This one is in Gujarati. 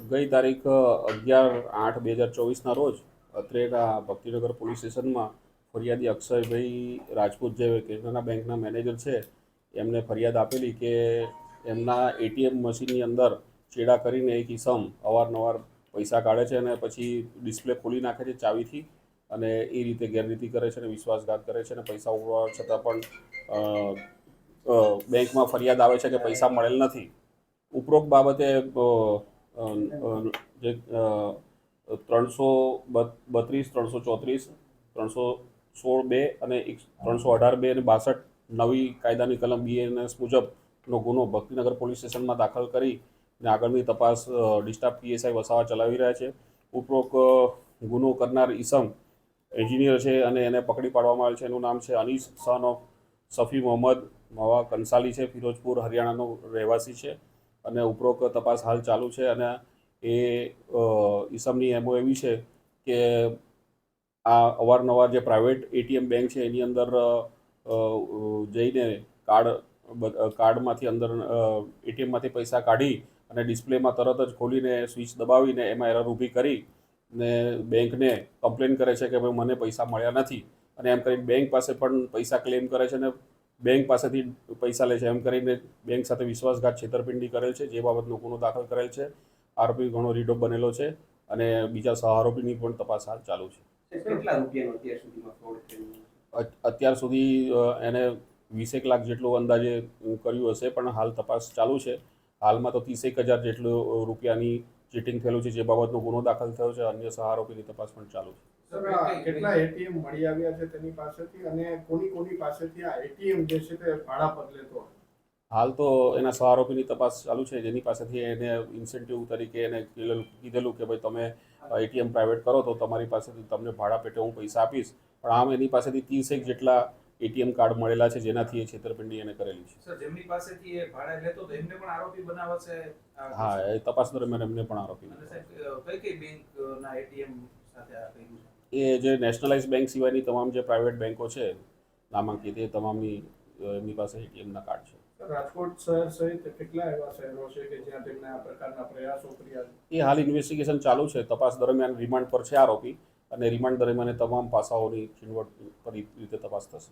ગઈ તારીખ 11/8/2024ના રોજ અત્રેના ભક્તિનગર પોલીસ સ્ટેશનમાં ફરિયાદી અક્ષયભાઈ રાજપૂત જે કેનેરા બેંકના મેનેજર છે એમને ફરિયાદ આપેલી કે એમના એટીએમ મશીનની અંદર ચેડા કરીને એક ઈસમ અવારનવાર પૈસા કાઢે છે અને પછી ડિસ્પ્લે ખોલી નાખે છે ચાવીથી અને એ રીતે ગેરરીતિ કરે છે અને વિશ્વાસઘાત કરે છે અને પૈસા ઉડવા છતાં પણ બેંકમાં ફરિયાદ આવે છે કે પૈસા મળેલ નથી. ઉપરોક્ત બાબતે જે 332, 334, 316(2) અને 318(2) અને 62 નવી કાયદાની કલમ BNS મુજબનો ગુનો ભક્તિનગર પોલીસ સ્ટેશનમાં દાખલ કરી અને આગળની તપાસ ડિસ્ટ્રિક્ટ PSI વસાવા ચલાવી રહ્યા છે. ઉપરોક્ત ગુનો કરનાર ઈસમ એન્જિનિયર છે અને એને પકડી પાડવામાં આવેલ છે. એનું નામ છે અનીસ સન ઓફ સફી મોહમ્મદ મવા કંસાલી છે. ફિરોજપુર હરિયાણાનો રહેવાસી છે અને ઉપરોક્ત તપાસ હાલ ચાલુ છે અને એ ઈસમની એમઓ એવી છે કે આ અવારનવાર જે પ્રાઇવેટ એટીએમ બેંક છે એની અંદર જઈને કાર્ડમાંથી અંદર એટીએમમાંથી પૈસા કાઢી અને ડિસ્પ્લેમાં તરત જ ખોલીને સ્વિચ દબાવીને એમાં એરર ઊભી કરી ને બેંકને કમ્પ્લેન કરે છે કે ભાઈ મને પૈસા મળ્યા નથી અને એમ કરીને બેંક પાસે પણ પૈસા ક્લેમ કરે છે અને બેંક પાસેથી પૈસા લે છે. એમ કરીને બેંક સાથે વિશ્વાસઘાત છેતરપિંડી કરેલ છે, જે બાબતનો ગુનો દાખલ કરેલ છે. આરોપી ઘણો રીઢો બનેલો છે અને બીજા સહારોપીની પણ તપાસ હાલ ચાલુ છે. અત્યાર સુધી એને 20 લાખ જેટલું અંદાજે કર્યું હશે, પણ હાલ તપાસ ચાલુ છે. હાલમાં તો 30,000 જેટલું રૂપિયાની ચીટિંગ થયેલું છે, જે બાબતનો ગુનો દાખલ થયો છે. અન્ય સહારોપીની તપાસ પણ ચાલુ છે. કેટલા એટીએમ મળી આવ્યા છે તેની પાસેથી અને કોની પાસેથી આ એટીએમ જે છે તે ભાડા પર લેતો? હાલ તો એના સહારોપીની તપાસ ચાલુ છે, જેની પાસેથી એને ઇન્સેન્ટિવ તરીકે એને કીધેલું કે ભાઈ તમે એટીએમ પ્રાઇવેટ કરો તો તમારી પાસેથી તમને ભાડા પેટે હું પૈસા આપીશ, પણ આમ એની પાસેથી 30 જેટલા એટીએમ કાર્ડ મળેલા છે, જેનાથી એ છેતરપિંડી એને કરેલી છે. સર, જેમની પાસેથી એ ભાડા લેતો તો એમને પણ આરોપી બનાવે છે? હા, એ તપાસ દરમિયાન એમને પણ આરોપી. અને સાહેબ, કઈ બેંકના એટીએમ સાથે આ કર્યું છે? એ જે નેશનલાઇઝ બેંક સિવાયની તમામ જે પ્રાઇવેટ બેંકો છે નામાંકિત, એ તમામની એમની પાસે એટીએમના કાર્ડ છે. રાજકોટ શહેર સહિત કેટલા એવા શહેરો છે કે જ્યાં તેમને આ પ્રકારના પ્રયાસો કર્યા છે? એ હાલ ઇન્વેસ્ટિગેશન ચાલુ છે. તપાસ દરમિયાન રિમાન્ડ પર છે આરોપી અને રિમાન્ડ દરમિયાન તમામ પાસાઓની છીણવટ રીતે તપાસ થશે.